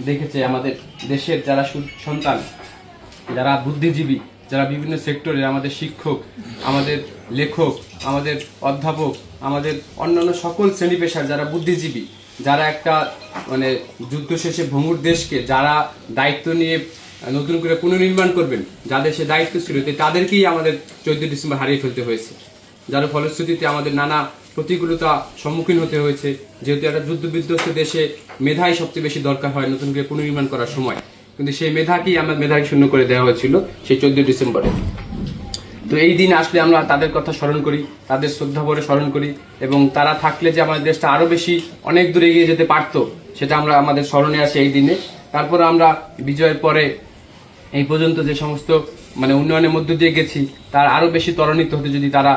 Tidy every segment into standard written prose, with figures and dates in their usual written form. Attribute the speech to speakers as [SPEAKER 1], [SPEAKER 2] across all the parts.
[SPEAKER 1] দেখেছে আমাদের দেশের যারা সন্তান, যারা বুদ্ধিজীবী, যারা বিভিন্ন সেক্টরে, আমাদের শিক্ষক, আমাদের লেখক, আমাদের অধ্যাপক, আমাদের অন্যান্য সকল শ্রেণী পেশার যারা বুদ্ধিজীবী, যারা একটা মানে যুদ্ধ শেষে ভঙ্গুর দেশকে যারা দায়িত্ব নিয়ে নতুন করে পুনর্নির্মাণ করবেন, যাদের সে দায়িত্ব ছিল, তাদেরকেই আমাদের 14 ডিসেম্বর হারিয়ে ফেলতে হয়েছে, যার ফলশ্রুতিতে আমাদের নানা প্রতিকূলতা সম্মুখীন হতে হয়েছে। যেহেতু একটা যুদ্ধ বিধ্বস্ত দেশে মেধাই সবচেয়ে বেশি দরকার হয় নতুন করে পুনর্নির্মাণ করার সময়, কিন্তু সেই মেধাকেই আমরা মেধাকে শূন্য করে দেওয়া হয়েছিল সেই 14 ডিসেম্বরে। তো এই দিন আসলে আমরা তাদের কথা স্মরণ করি, তাদের শ্রদ্ধা ভরে স্মরণ করি, এবং তারা থাকলে যে আমাদের দেশটা আরো বেশি অনেক দূরে এগিয়ে যেতে পারতো সেটা আমরা আমাদের স্মরণে আসি এই দিনে। তারপর আমরা বিজয়ের পরে এই পর্যন্ত যে সমস্ত মানে উন্নয়নের মধ্য দিয়ে গেছি তার আরো বেশি ত্বরান্বিত হতে যদি তারা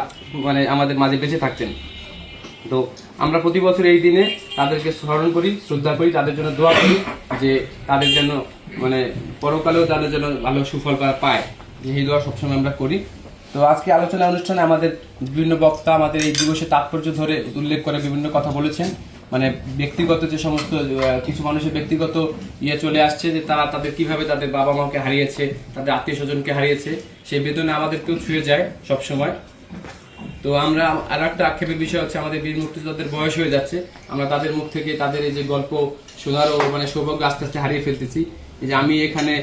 [SPEAKER 1] মানে আমাদের মাঝে বেঁচে থাকতেন। তো আমরা প্রতি বছর এই দিনে তাদেরকে স্মরণ করি, শ্রদ্ধা করি, তাদের জন্য দোয়া করি যে তাদের জন্য মানে পরকালেও তাদের জন্য ভালো সুফল পায়, এই দোয়া সবসময় আমরা করি। তো আজকে আলোচনা অনুষ্ঠানে আমাদের বিভিন্ন বক্তা আমাদের এই দিবসের তাৎপর্য ধরে উল্লেখ করে বিভিন্ন কথা বলেছেন। মানে ব্যক্তিগত যে সমস্ত কিছু মানুষের ব্যক্তিগত চলে আসছে যে তারা তাদের কিভাবে তাদের বাবা মাকে হারিয়েছে, তাদের আত্মীয় স্বজনকে হারিয়েছে, সেই বেদনা আমাদেরকেও ছুঁয়ে যায় সবসময়। তো আমরা আর একটা আক্ষেপের বিষয় হচ্ছে আমাদের বীর মুক্তিযোদ্ধাদের বয়স হয়ে যাচ্ছে, আমরা তাদের মুখ থেকে তাদের এই যে গল্প শোনারও মানে সৌভাগ্য আস্তে আস্তে হারিয়ে ফেলতেছি। এই যে আমি এখানে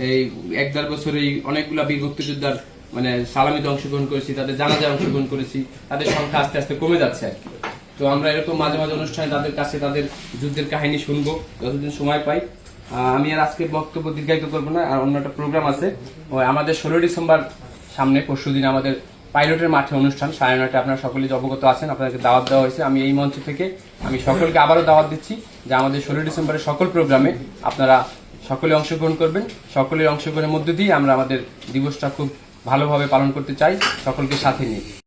[SPEAKER 1] এই 1-1.5 বছরেই অনেকগুলা বীর মুক্তিযোদ্ধার মানে সালামিতে অংশগ্রহণ করেছি, তাদের জানাজায় অংশগ্রহণ করেছি, তাদের সংখ্যা আস্তে আস্তে কমে যাচ্ছে আর কি। তো আমরা এরকম মাঝে মাঝে অনুষ্ঠানে তাদের কাছে তাদের যুদ্ধের কাহিনী শুনবো যতদিন সময় পাই। আমি আর আজকে বক্তব্য দীর্ঘায়িত করবো না, আর অন্য একটা প্রোগ্রাম আছে আমাদের 16 ডিসেম্বর সামনে পরশুদিন আমাদের পাইলটের মাঠে অনুষ্ঠান 9:30 আপনারা সকলেই অবগত আছেন, আপনাদেরকে দাওয়াত দেওয়া হয়েছে। আমি এই মঞ্চ থেকে আমি সকলকে আবারও দাওয়াত দিচ্ছি যে আমাদের 16 ডিসেম্বরের সকল প্রোগ্রামে আপনারা সকলে অংশগ্রহণ করবেন। সকলের অংশগ্রহণের মধ্যে দিয়ে আমরা আমাদের দিবসটা খুব ভালোভাবে পালন করতে চাই, সকলকে সাথে নিয়ে।